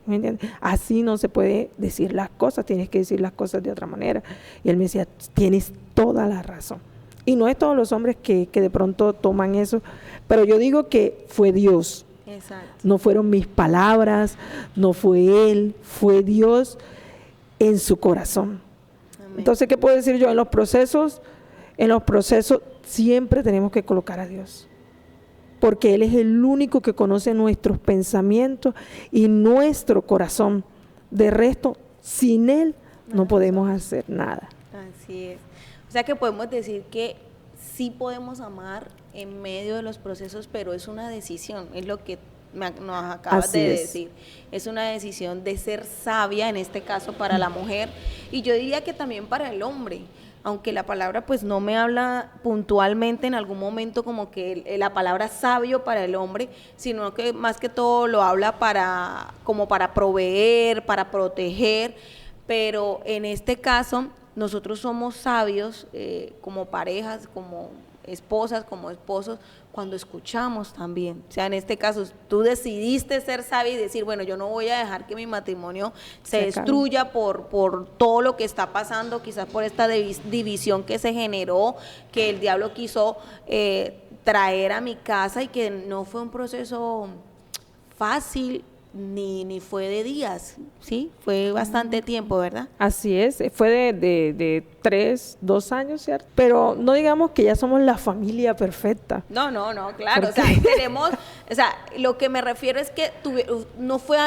¿Me entiendes? Así no se puede decir las cosas, tienes que decir las cosas de otra manera. Y él me decía, tienes toda la razón. Y no es todos los hombres que de pronto toman eso, pero yo digo que fue Dios. Exacto. No fueron mis palabras, no fue él, fue Dios en su corazón. Amén. Entonces, ¿qué puedo decir yo? En los procesos siempre tenemos que colocar a Dios, porque Él es el único que conoce nuestros pensamientos y nuestro corazón. De resto, sin Él no podemos hacer nada. Así es. O sea que podemos decir que sí podemos amar en medio de los procesos, pero es una decisión, es lo que nos acabas Así de es. decir. Es una decisión de ser sabia, en este caso para la mujer, y yo diría que también para el hombre. Aunque la palabra pues no me habla puntualmente en algún momento como que la palabra sabio para el hombre, sino que más que todo lo habla como para proveer, para proteger, pero en este caso nosotros somos sabios como parejas, como esposas, como esposos, cuando escuchamos también. O sea, en este caso, tú decidiste ser sabia y decir, bueno, yo no voy a dejar que mi matrimonio se destruya por todo lo que está pasando, quizás por esta división que se generó, que el diablo quiso traer a mi casa y que no fue un proceso fácil ni fue de días, ¿sí? Fue bastante tiempo, ¿verdad? Así es, fue de 2 años, ¿cierto? Pero no digamos que ya somos la familia perfecta. No, claro, o sea, tenemos, o sea, lo que me refiero es que no fue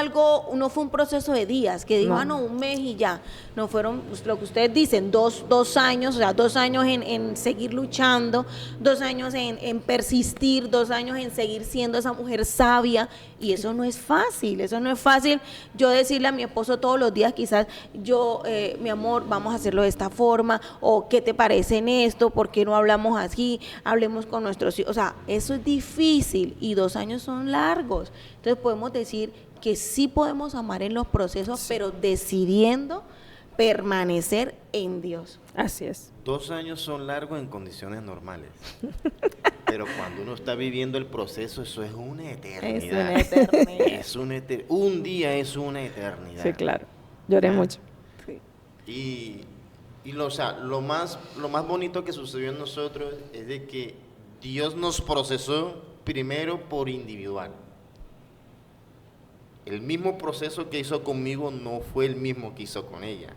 un proceso de días, que dijo, No. un mes y ya, no fueron, pues, lo que ustedes dicen, 2 años, o sea, 2 años en seguir luchando, 2 años en persistir, 2 años en seguir siendo esa mujer sabia, y eso no es fácil, yo decirle a mi esposo todos los días, quizás, mi amor, vamos a hacerlo de esta forma, o ¿qué te parece en esto? ¿Por qué no hablamos así? Hablemos con nuestros hijos. O sea, eso es difícil y 2 años son largos. Entonces podemos decir que sí podemos amar en los procesos, pero decidiendo permanecer en Dios. Así es. 2 años son largos en condiciones normales. Pero cuando uno está viviendo el proceso, eso es una eternidad. Es una eternidad. Un día es una eternidad. Sí, claro. Lloré mucho. Sí. O sea, lo más bonito que sucedió en nosotros es de que Dios nos procesó primero por individual. El mismo proceso que hizo conmigo no fue el mismo que hizo con ella.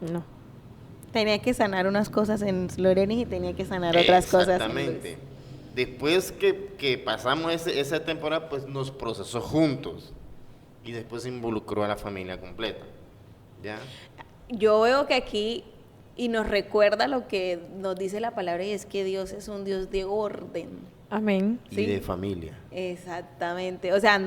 No. Tenía que sanar unas cosas en Lorenis y tenía que sanar otras cosas en Luis. Exactamente. Después que pasamos esa temporada, pues nos procesó juntos. Y después involucró a la familia completa. ¿Ya? Yo veo que aquí, y nos recuerda lo que nos dice la palabra, y es que Dios es un Dios de orden. Amén. Y ¿sí? de familia. Exactamente. O sea,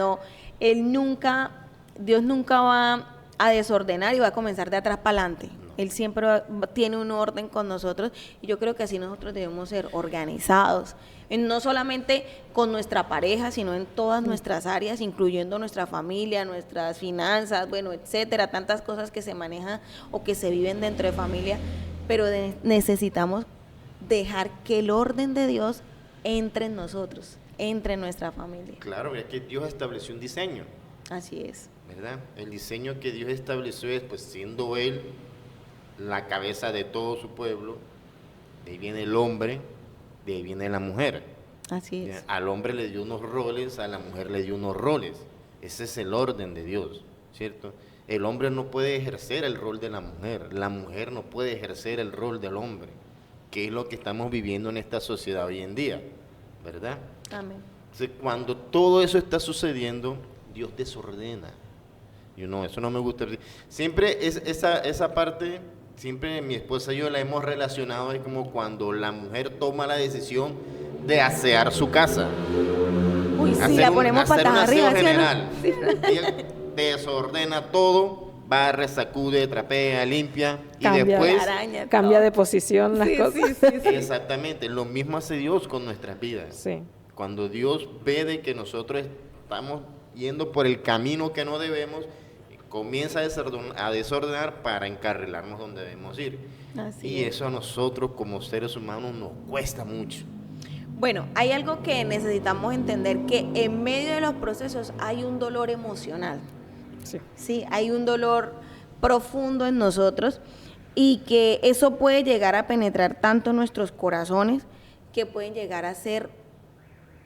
Dios nunca va a desordenar y va a comenzar de atrás para adelante. Él siempre tiene un orden con nosotros, y yo creo que así nosotros debemos ser organizados, no solamente con nuestra pareja, sino en todas nuestras áreas, incluyendo nuestra familia, nuestras finanzas, bueno, etcétera, tantas cosas que se manejan o que se viven dentro de familia, pero necesitamos dejar que el orden de Dios entre en nosotros, entre en nuestra familia. Claro, es que Dios estableció un diseño, Así es. ¿verdad? El diseño que Dios estableció es, pues, siendo Él la cabeza de todo su pueblo, de ahí viene el hombre, de ahí viene la mujer. Así es. Al hombre le dio unos roles, a la mujer le dio unos roles. Ese es el orden de Dios, ¿cierto? El hombre no puede ejercer el rol de la mujer no puede ejercer el rol del hombre, que es lo que estamos viviendo en esta sociedad hoy en día, ¿verdad? Amén. Entonces, cuando todo eso está sucediendo, Dios desordena. Yo no, eso no me gusta. Siempre es esa parte, siempre mi esposa y yo la hemos relacionado, es como cuando la mujer toma la decisión de asear su casa. Uy, sí, la ponemos hacer patas un aseo arriba, ¿sí o no? general. Ella desordena todo, barre, sacude, trapea, limpia y Cambia. después... Araña, Cambia todo. de posición las Sí, cosas. sí, sí, sí. Exactamente, lo mismo hace Dios con nuestras vidas. Sí. Cuando Dios ve de que nosotros estamos yendo por el camino que no debemos, comienza a desordenar para encarrilarnos donde debemos ir. Así Y es. eso a nosotros como seres humanos nos cuesta mucho. Bueno, hay algo que necesitamos entender, que en medio de los procesos hay un dolor emocional. Sí. Sí, hay un dolor profundo en nosotros y que eso puede llegar a penetrar tanto nuestros corazones que pueden llegar a ser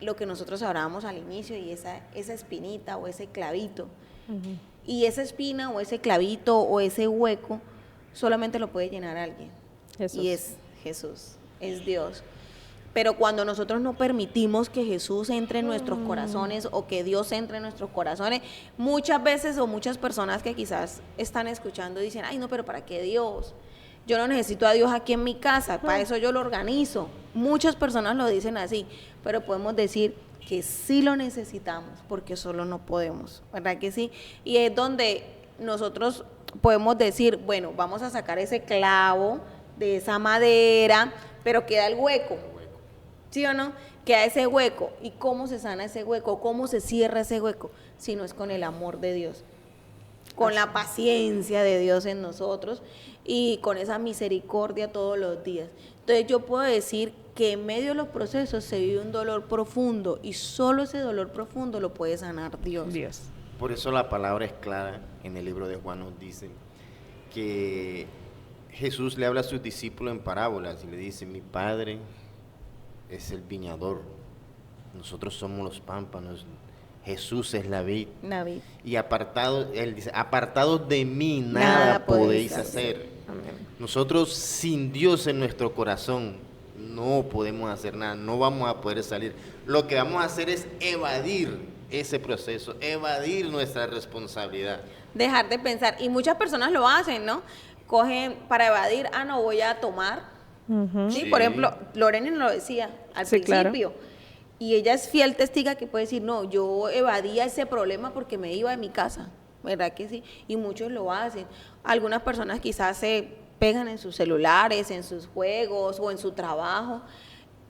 lo que nosotros hablábamos al inicio, y esa espinita o ese clavito. Ujú. Y esa espina o ese clavito o ese hueco solamente lo puede llenar alguien. Jesús. Y es Jesús, es Dios. Pero cuando nosotros no permitimos que Jesús entre en nuestros corazones o que Dios entre en nuestros corazones, muchas veces o muchas personas que quizás están escuchando dicen, ay no, pero ¿para qué Dios? Yo no necesito a Dios aquí en mi casa, para eso yo lo organizo. Muchas personas lo dicen así, pero podemos decir que sí lo necesitamos porque solo no podemos, ¿verdad que sí? Y es donde nosotros podemos decir, bueno, vamos a sacar ese clavo de esa madera, pero queda el hueco. ¿Sí o no? Queda ese hueco. ¿Y cómo se sana ese hueco? ¿Cómo se cierra ese hueco? Si no es con el amor de Dios, con la paciencia de Dios en nosotros y con esa misericordia todos los días. Entonces yo puedo decir que en medio de los procesos se vive un dolor profundo y solo ese dolor profundo lo puede sanar Dios. Dios. Por eso la palabra es clara en el libro de Juan, nos dice que Jesús le habla a sus discípulos en parábolas y le dice, mi Padre es el viñador, nosotros somos los pámpanos, Jesús es la vid. David. Y apartados, él dice, apartados de mí nada podéis hacer. Amén. Nosotros sin Dios en nuestro corazón no podemos hacer nada, no vamos a poder salir. Lo que vamos a hacer es evadir ese proceso, evadir nuestra responsabilidad. Dejar de pensar. Y muchas personas lo hacen, ¿no? Cogen para evadir, no voy a tomar. Ujú. Sí, Sí. por ejemplo, Lorena lo decía al Sí, claro. principio. Y ella es fiel testiga que puede decir, no, yo evadía ese problema porque me iba de mi casa, ¿verdad que sí? Y muchos lo hacen. Algunas personas quizás se pegan en sus celulares, en sus juegos o en su trabajo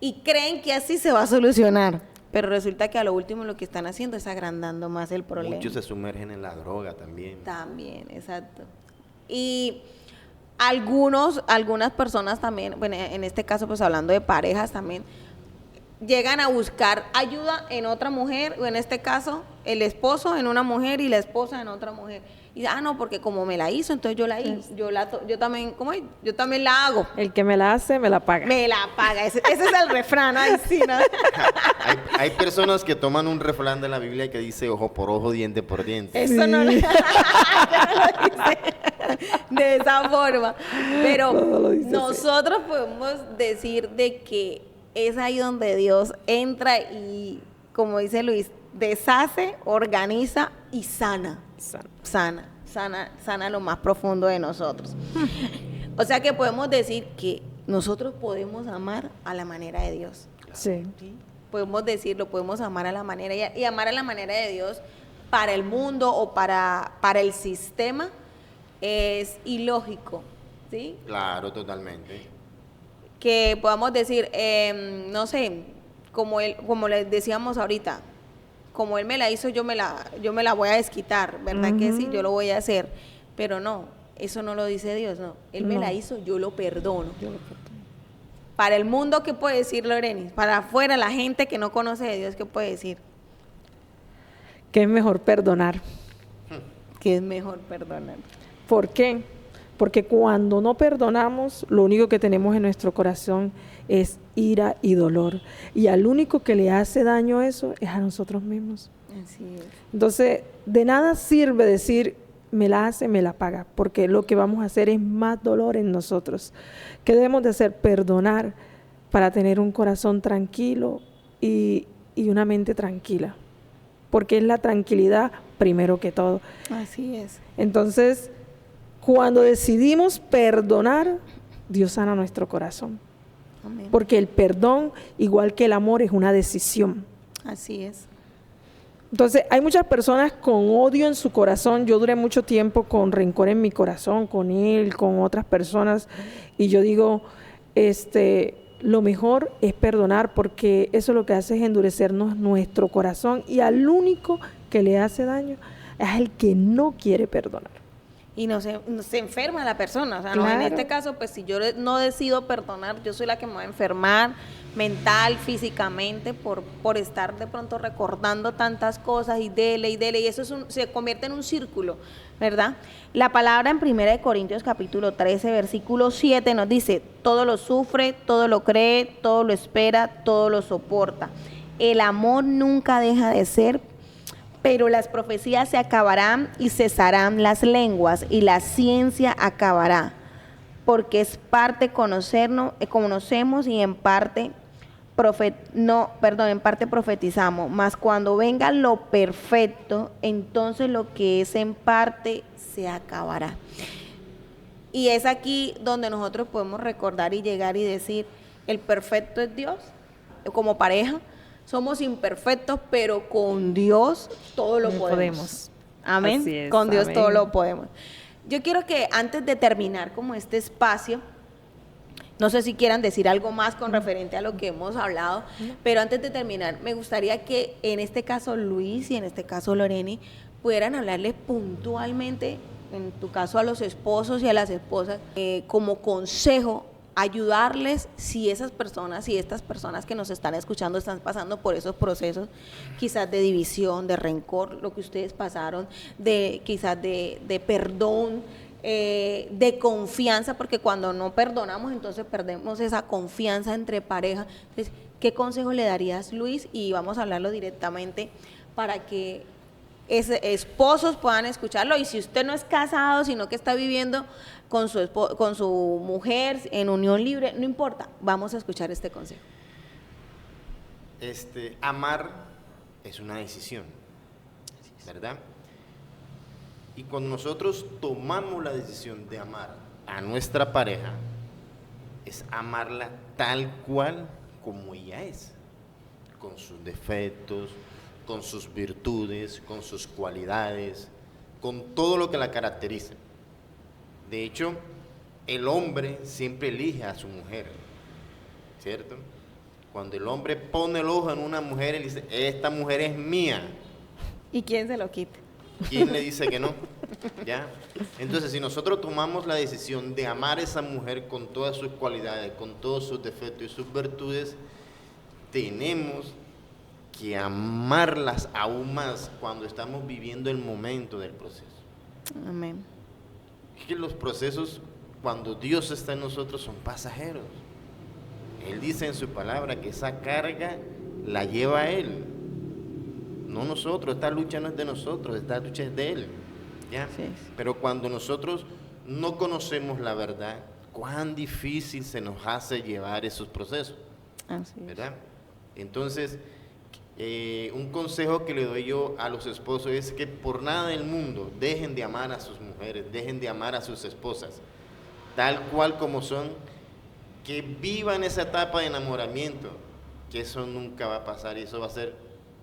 y creen que así se va a solucionar. Pero resulta que a lo último lo que están haciendo es agrandando más el problema. Muchos se sumergen en la droga también. También, exacto. Y algunas personas también, bueno, en este caso pues hablando de parejas también, llegan a buscar ayuda en otra mujer, o en este caso el esposo en una mujer y la esposa en otra mujer. Y no, porque como me la hizo, entonces yo la hice, yo también, ¿cómo es? Yo también la hago. El que me la hace, me la paga. Me la paga, ese es el refrán, ay sí, ¿no? Hay personas que toman un refrán de la Biblia que dice ojo por ojo, diente por diente. Eso no, yo no lo dice de esa forma. Pero No lo dice así. nosotros podemos decir de que es ahí donde Dios entra y, como dice Luis, deshace, organiza y sana. Sana lo más profundo de nosotros. O sea que podemos decir que nosotros podemos amar a la manera de Dios. Sí. ¿Sí? Podemos decirlo, podemos amar a la manera y amar a la manera de Dios para el mundo o para el sistema es ilógico, ¿sí? Claro, totalmente. Que podamos decir, no sé, como les decíamos ahorita, como él me la hizo, yo me la voy a desquitar, ¿verdad que sí? Yo lo voy a hacer, pero no, eso no lo dice Dios, no. Él me No. la hizo, yo lo perdono. Yo lo perdono. Para el mundo, ¿qué puede decir Lorenis? Para afuera, la gente que no conoce de Dios, ¿qué puede decir? Que es mejor perdonar. Que es mejor perdonar. ¿Por qué? Porque cuando no perdonamos, lo único que tenemos en nuestro corazón es ira y dolor. Y al único que le hace daño eso es a nosotros mismos. Así es. Entonces, de nada sirve decir, me la hace, me la paga, porque lo que vamos a hacer es más dolor en nosotros. ¿Qué debemos de hacer? Perdonar para tener un corazón tranquilo y una mente tranquila, porque es la tranquilidad primero que todo. Así es. Entonces, cuando decidimos perdonar, Dios sana nuestro corazón. Amén. Porque el perdón, igual que el amor, es una decisión. Así es. Entonces, hay muchas personas con odio en su corazón. Yo duré mucho tiempo con rencor en mi corazón, con él, con otras personas. Y yo digo, lo mejor es perdonar, porque eso lo que hace es endurecernos nuestro corazón. Y al único que le hace daño es el que no quiere perdonar. Y no se enferma la persona. O sea, Claro. no, en este caso, pues si yo no decido perdonar, yo soy la que me va a enfermar mental, físicamente, por estar de pronto recordando tantas cosas y dele, y eso se convierte en un círculo, ¿verdad? La palabra en 1 Corintios capítulo 13, versículo 7 nos dice: todo lo sufre, todo lo cree, todo lo espera, todo lo soporta. El amor nunca deja de ser, pero las profecías se acabarán y cesarán las lenguas y la ciencia acabará, porque es parte conocemos y en parte profetizamos, mas cuando venga lo perfecto, entonces lo que es en parte se acabará. Y es aquí donde nosotros podemos recordar y llegar y decir, el perfecto es Dios. Como pareja somos imperfectos, pero con Dios todo lo podemos. Amén. Así es, Con Dios amén. todo lo podemos. Yo quiero que antes de terminar como este espacio, no sé si quieran decir algo más con referente a lo que hemos hablado, pero antes de terminar, me gustaría que en este caso Luis y en este caso Loreni pudieran hablarles puntualmente, en tu caso a los esposos y a las esposas, como consejo, ayudarles si esas personas, si estas personas que nos están escuchando están pasando por esos procesos, quizás de división, de rencor, lo que ustedes pasaron, quizás de perdón, de confianza, porque cuando no perdonamos, entonces perdemos esa confianza entre pareja. Entonces, ¿qué consejo le darías, Luis? Y vamos a hablarlo directamente para que esposos puedan escucharlo. Y si usted no es casado, sino que está viviendo con su mujer en unión libre, no importa, vamos a escuchar este consejo. Amar es una decisión, ¿verdad? Y cuando nosotros tomamos la decisión de amar a nuestra pareja, es amarla tal cual como ella es, con sus defectos, con sus virtudes, con sus cualidades, con todo lo que la caracteriza. De hecho, el hombre siempre elige a su mujer, ¿cierto? Cuando el hombre pone el ojo en una mujer, él dice, esta mujer es mía. ¿Y quién se lo quita? ¿Quién le dice que no? ¿Ya? Entonces, si nosotros tomamos la decisión de amar a esa mujer con todas sus cualidades, con todos sus defectos y sus virtudes, tenemos que amarlas aún más cuando estamos viviendo el momento del proceso. Amén. Es que los procesos, cuando Dios está en nosotros, son pasajeros. Él dice en su palabra que esa carga la lleva Él, no nosotros. Esta lucha no es de nosotros, esta lucha es de Él, ¿ya? Sí. Pero cuando nosotros no conocemos la verdad, cuán difícil se nos hace llevar esos procesos, Así es. ¿verdad? Entonces, un consejo que le doy yo a los esposos es que por nada del mundo dejen de amar a sus mujeres, dejen de amar a sus esposas, tal cual como son, que vivan esa etapa de enamoramiento, que eso nunca va a pasar y eso va a ser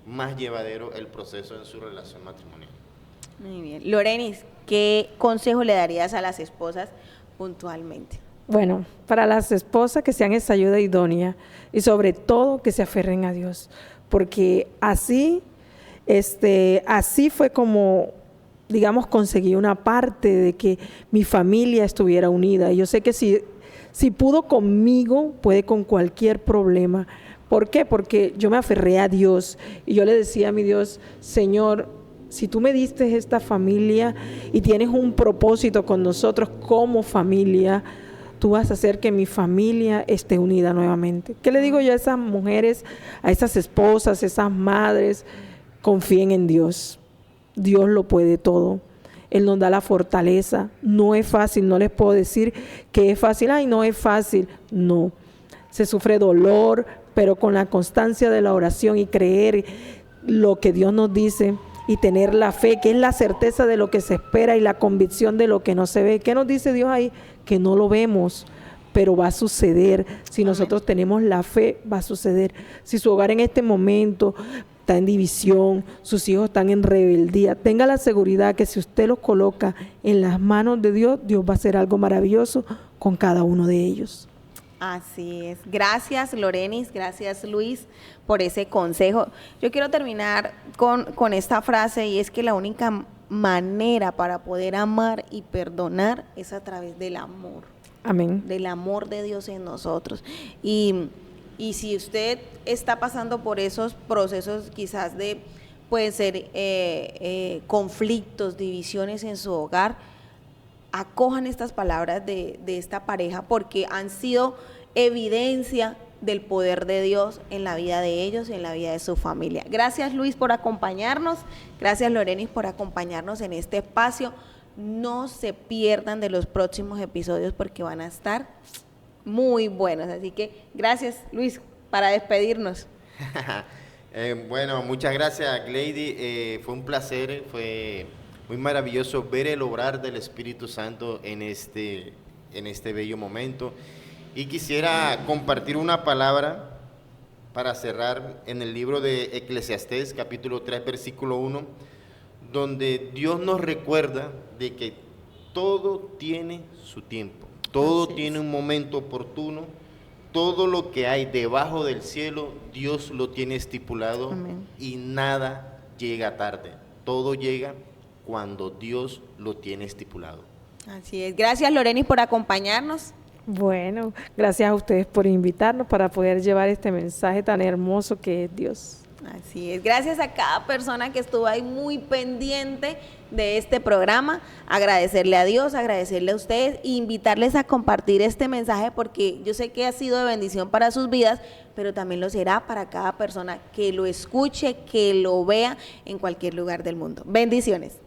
más llevadero el proceso en su relación matrimonial. Muy bien. Lorenis, ¿qué consejo le darías a las esposas puntualmente? Bueno, para las esposas que sean esa ayuda idónea y sobre todo que se aferren a Dios, porque así fue como, digamos, conseguí una parte de que mi familia estuviera unida. Y yo sé que si pudo conmigo, puede con cualquier problema. ¿Por qué? Porque yo me aferré a Dios y yo le decía a mi Dios, Señor, si tú me diste esta familia y tienes un propósito con nosotros como familia, tú vas a hacer que mi familia esté unida nuevamente. ¿Qué le digo yo a esas mujeres, a esas esposas, esas madres? Confíen en Dios. Dios lo puede todo. Él nos da la fortaleza. No es fácil, no les puedo decir que es fácil. Ay, no es fácil. No, se sufre dolor, pero con la constancia de la oración y creer lo que Dios nos dice y tener la fe, que es la certeza de lo que se espera y la convicción de lo que no se ve. ¿Qué nos dice Dios ahí? Que no lo vemos, pero va a suceder. Si nosotros tenemos la fe, va a suceder. Si su hogar en este momento está en división, sus hijos están en rebeldía, tenga la seguridad que si usted los coloca en las manos de Dios, Dios va a hacer algo maravilloso con cada uno de ellos. Así es. Gracias, Lorenis, gracias, Luis, por ese consejo. Yo quiero terminar con esta frase, y es que la única manera para poder amar y perdonar es a través del amor. Amén. Del amor de Dios en nosotros. Y si usted está pasando por esos procesos quizás de, pueden ser conflictos, divisiones en su hogar, acojan estas palabras de esta pareja, porque han sido evidencia del poder de Dios en la vida de ellos y en la vida de su familia. Gracias, Luis, por acompañarnos. Gracias, Lorenis, por acompañarnos en este espacio. No se pierdan de los próximos episodios porque van a estar muy buenos. Así que gracias, Luis, para despedirnos. Bueno, muchas gracias, Glady. Fue un placer, fue muy maravilloso ver el obrar del Espíritu Santo en este bello momento. Y quisiera compartir una palabra para cerrar en el libro de Eclesiastés, capítulo 3, versículo 1, donde Dios nos recuerda de que todo tiene su tiempo, todo tiene un momento oportuno, todo lo que hay debajo del cielo, Dios lo tiene estipulado. Amén. Y nada llega tarde, todo llega cuando Dios lo tiene estipulado. Así es. Gracias, Lorenis, por acompañarnos. Bueno, gracias a ustedes por invitarnos para poder llevar este mensaje tan hermoso que es Dios. Así es, gracias a cada persona que estuvo ahí muy pendiente de este programa, agradecerle a Dios, agradecerle a ustedes e invitarles a compartir este mensaje porque yo sé que ha sido de bendición para sus vidas, pero también lo será para cada persona que lo escuche, que lo vea en cualquier lugar del mundo. Bendiciones.